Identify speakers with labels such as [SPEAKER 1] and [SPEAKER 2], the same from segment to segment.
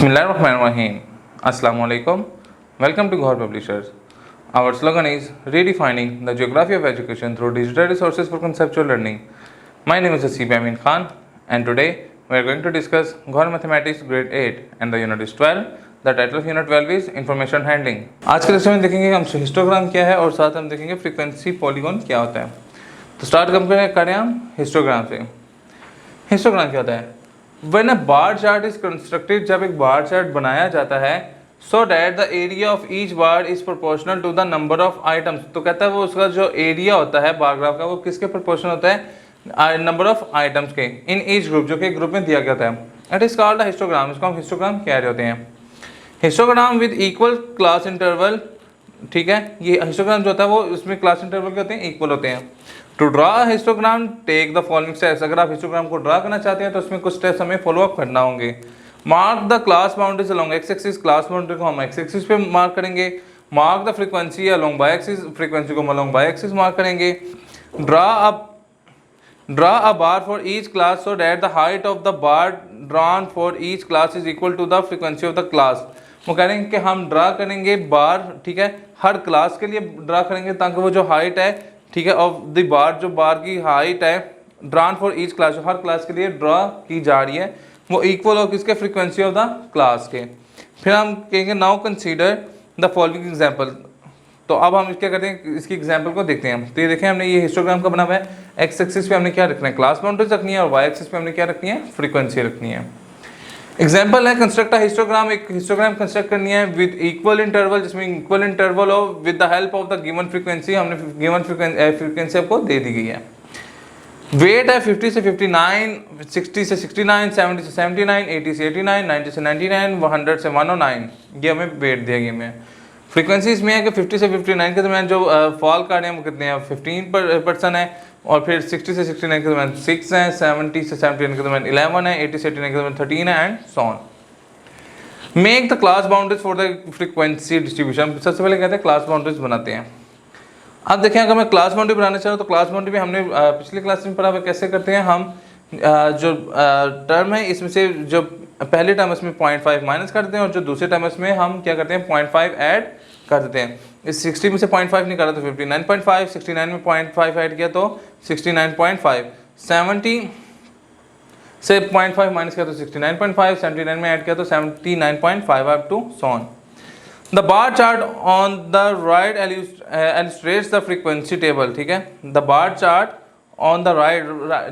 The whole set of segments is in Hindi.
[SPEAKER 1] Bismillahirrahmanirrahim. Assalamualaikum. Welcome to Ghor Publishers. Our slogan is redefining the geography of education through digital resources for conceptual learning. My name is Asib Amin Khan and today we are going to discuss Ghor Mathematics Grade 8 and the unit is 12. The title of unit 12 is Information Handling. आज के लेक्चर में देखेंगे हम हिस्टोग्राम क्या है और साथ हम देखेंगे फ्रीक्वेंसी पॉलीगॉन क्या होता है. तो स्टार्ट करें हम हिस्टोग्राम से. हिस्टोग्राम क्या होता है? When a bar chart is constructed, जब एक बार चार्ट बनाया जाता है so that the area of each bar is proportional to the number of items. तो कहता है वो उसका जो एरिया होता है बार ग्राफ का वो किसके प्रोपोर्शनल होता है? नंबर ऑफ आइटम्स के इन ईच ग्रुप, जो कि ग्रुप में दिया गया होता है. It is called a histogram. इसको हम हिस्टोग्राम कह रहे होते हैं. Histogram with equal class interval. ठीक है, ये हिस्टोग्राम जो होता है वो उसमें क्लास इंटरवल के होते हैं, इक्वल होते हैं. To draw histogram take the following steps. अगर आप हिस्टोग्राम को ड्रा करना चाहते हैं तो उसमें कुछ स्टेप्स हमें फॉलो अप करना होंगे. Mark the class boundaries along x axis. Class boundary को हम एक्स एक्सिस पे मार्क करेंगे. Mark the frequency along y axis. Frequency को हम अलोंग वाई एक्सिस मार्क करेंगे. Draw a bar for each class so that the height of the bar drawn for each class is equal to the frequency of the class. वो कह रहे हैं कि हम ड्रा करेंगे बार, ठीक है, हर क्लास के लिए ड्रा करेंगे ताकि वो जो हाइट है, ठीक है, ऑफ द बार, जो बार की हाइट है ड्रॉन फॉर ईच क्लास, जो हर क्लास के लिए ड्रा की जा रही है वो इक्वल हो किसके? फ्रीक्वेंसी ऑफ द क्लास के. फिर हम कहेंगे now consider the following example. तो अब हम क्या करते हैं, इसकी एग्जांपल को देखते हैं. तो ये देखें हमने ये हिस्टोग्राम का बना हुआ है. एक्स एक्सिस पे हमने क्या रखना है? क्लास बाउंड्रीज रखनी है और वाई एक्सिस पे हमने क्या रखनी है? फ्रीक्वेंसी रखनी है. एग्जाम्पल है कंस्ट्रक्ट अ हिस्टोग्राम. एक हिस्टोग्राम कंस्ट्रक्ट करनी है विद इक्वल इंटरवल, जिसमें इक्वल इंटरवल हो with the help of the given frequency. हमने गिवन फ्रीक्वेंसी आपको दे दी गई है. वेट है 50 से 59, 60 से 69, 70 से 79, 80 से 89, 90 से 99, 100 से 109. ये हमें वेट दिया गया है. फ्रीक्वेंसी इसमें है कि 50 से 59 के दरमियान जो फॉल कर रहे हैं वो कितने हैं? 15% है. और फिर 60 से 69 के दरमियान 6 है, 70 से 79 के दरमियान 11 है, 80 से 89 के दरमियान 13 है and so on. Make the class boundaries for the frequency distribution. सबसे पहले कहते हैं क्लास बाउंड्रीज बनाते हैं. अब देखें अगर मैं क्लास बाउंड्री बनाना चाहूँ तो क्लास बाउंड्री में हमने पिछले क्लास में पढ़ा हुआ कैसे करते हैं. हम जो टर्म है इसमें से जो पहले टर्म इसमें 0.5 माइनस कर देते हैं और जो दूसरे टर्म इसमें हम क्या करते हैं 0.5 ऐड कर देते हैं. इस 60 में से 0.5 निकाला तो 59.5, 69 में 0.5 ऐड किया तो 69.5, 70 से 0.5 माइनस किया तो 69.5, 79 में ऐड किया तो 79.5 up to so on. The bar chart on the right illustrates the frequency table. ठीक है, the bar chart on the right,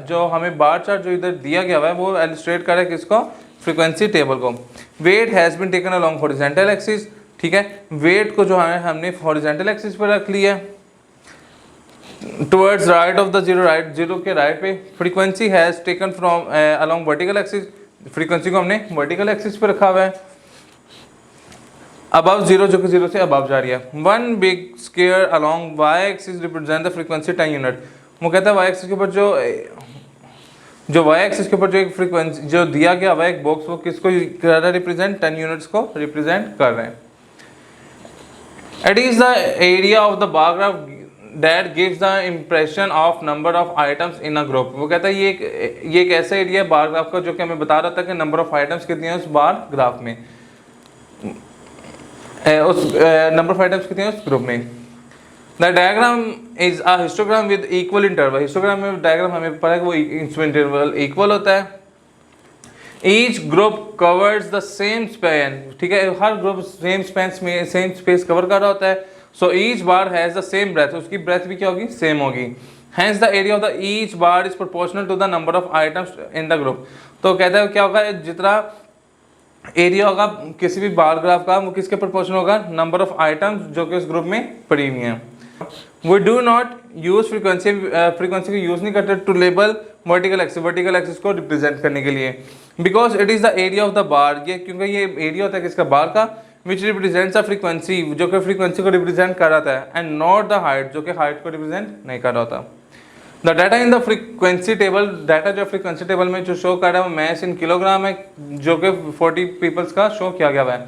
[SPEAKER 1] जो हमें बार चार्ट जो इधर दिया गया हुआ है वो illustrate करे किसको? फ्रीक्वेंसी टेबल को. Weight has been taken along horizontal axis. ठीक है, वेट को जो है हमने हॉरिजॉन्टल एक्सिस पर रख लिया towards right of the zero, right zero के राइट पे. Frequency has taken from along vertical axis. Frequency को हमने वर्टिकल एक्सिस पे रखा हुआ है. अबव जीरो, जो कि जीरो से अबव जा रही है. One big square along y axis represent the frequency 10 unit. वो कहता है वाई एक्सिस के ऊपर जो वाई एक्सिस के ऊपर जो एक फ्रीक्वेंसी जो दिया गया हुआ है एक बॉक्स, वो किसको कर रहा है? रिप्रेजेंट 10 यूनिट्स को रिप्रेजेंट कर रहे हैं. It is the area of the bar graph that gives the impression of number of items in a group. वो कहता है ये एक ऐसा एरिया है बार ग्राफ का जो कि हमें बता रहा था कि नंबर ऑफ आइटम्स कितनी है उस बार ग्राफ में, उस नंबर ऑफ आइटम्स कितनी है उस ग्रुप में. The diagram is a histogram with equal interval. Histogram में डायग्राम हमें पता है कि वो इंटरवल इक्वल होता है. Each group covers the same span. ठीक है, हर ग्रुप सेम स्पेस कवर कर रहा होता है. So each bar has the same breadth. उसकी ब्रेथ भी क्या होगी? सेम होगी. Hence the area of the each bar is proportional to the number of items in the group. तो कहता है क्या होगा, जितना एरिया होगा किसी भी बार ग्राफ का वो किसके प्रोपोर्शनल होगा? नंबर ऑफ आइटम्स जो कि उस ग्रुप में पड़ी हुई हैं. We do not use frequency को यूज़ नहीं करते टू लेबल वर्टिकल एक्सिस को रिप्रेजेंट करने के लिए. Because it is the area of the बार. ये क्योंकि ये एरिया होता है किसका? बार का. विच रिप्रेजेंट्स द फ्रीक्वेंसी, जो कि फ्रीक्वेंसी को रिप्रेजेंट कर रहा है. एंड नॉट द हाइट, जो कि हाइट को रिप्रेजेंट नहीं कर रहा होता. The data in the frequency table. Data जो फ्रीक्वेंसी टेबल में जो शो कर रहा है वो मैस इन किलोग्राम है, जो कि 40 पीपल्स का शो किया गया है.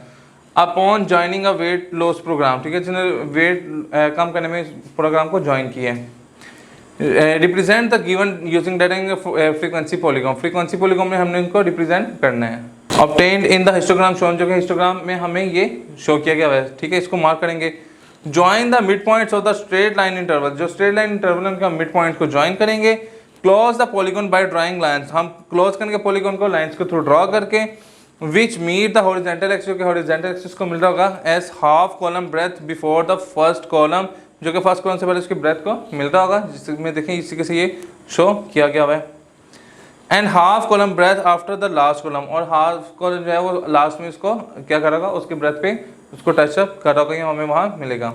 [SPEAKER 1] Upon joining a weight loss program. ठीक है, जिन्होंने वेट कम करने में इस प्रोग्राम को ज्वाइन किया है. Represent the given using data in frequency polygon. Frequency polygon में हमने इनको रिप्रेजेंट करना है. Obtained in the histogram shown, जो कि हिस्टोग्राम में हमें ये शो किया गया है, ठीक है, इसको मार्क करेंगे। Join the mid points of the straight line interval, जो स्ट्रेट लाइन इंटरवल उनका मिड पॉइंट को ज्वाइन करेंगे। Close the polygon by drawing lines, हम क्लोज करेंगे पॉलीगॉन को लाइंस के थ्रू ड्रॉ करके। Which meet the horizontal axis, जो कि हॉरिजॉन्टल एक्सिस को मिल रहा होगा as half column breadth before the first column, जो कि फर्स्ट कॉलम से पहले उसकी ब्रेथ को मिल रहा होगा, जिसमें देखें इसी के से ये शो किया गया हुआ है। And half column breadth after the last column, और हाफ कॉलम जो है वो लास्ट में इसको क्या करेगा, उसके ब्रेथ पे उसको टचअप कर रहा होगा, ये हमें वहाँ मिलेगा।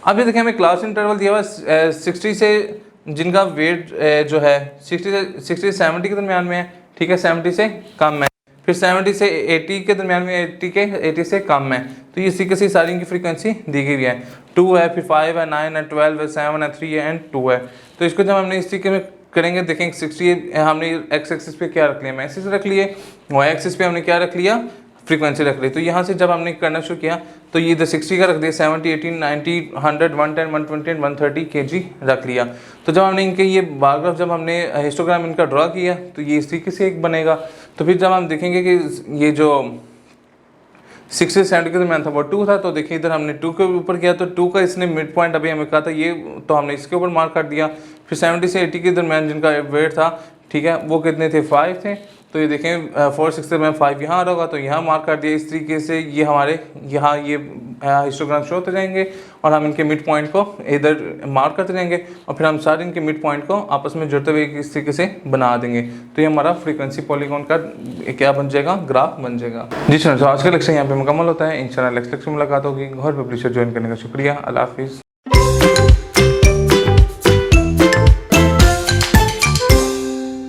[SPEAKER 1] अब ये देखिए हमें क्लास इंटरवल दिया हुआ है 60 से, जिनका वेट जो है 60 से 70 के दरमियान में है, ठीक है, 70 से कम है, फिर 70 से 80 के दरमियान में, 80 से कम है। तो ये इसी के से सारी इनकी फ्रीक्वेंसी दी गई है। 2 है, फिर 5 है, 9 है, 12 है, 7 है, 3 है एंड 2 है। तो इसको जब हमने इसी के में करेंगे, देखेंगे 60 हमने एक्स एक्सिस पे क्या रख लिया, मैक्सिस रख लिए, वाई एक्सिस पे हमने क्या रख लिया, फ्रीक्वेंसी रख ली। तो यहाँ से जब हमने करना शुरू किया तो ये इधर 60 का रख दिया, 70, 80, 90, 100, 110, 120, 130 kg रख लिया। तो जब हमने इनके ये बार ग्राफ जब हमने हिस्टोग्राम इनका ड्रॉ किया तो ये इस तरीके से एक बनेगा। तो फिर जब हम देखेंगे कि ये जो 60 से 70 के दरमियान था वो 2 था, तो देखिए इधर हमने 2 के ऊपर किया तो 2 का इसने मिड पॉइंट अभी हमें कहा था ये, तो हमने इसके ऊपर मार्क कर दिया। फिर 70 से 80 के दरमियान जिनका वेट था, ठीक है, वो कितने थे, 5 थे। तो ये देखें 4, 6 में 5 यहाँ आ रहा होगा, तो यहाँ मार्क कर दिया। इस तरीके से ये हमारे यहाँ ये हिस्टोग्राम शो होते जाएंगे और हम इनके मिड पॉइंट को इधर मार्क करते जाएंगे और फिर हम सारे इनके मिड पॉइंट को आपस में जुड़ते हुए इस तरीके से बना देंगे। तो ये हमारा फ्रीक्वेंसी पॉलीगॉन का क्या बन जाएगा, ग्राफ बन जाएगा। जी सर, तो आज का लेक्चर यहाँ पे मुकम्मल होता है। इंशाल्लाह नेक्स्ट लेक्चर में मुलाकात होगी। घर पब्लिशर ज्वाइन करने का शुक्रिया। अल्लाह हाफिज़।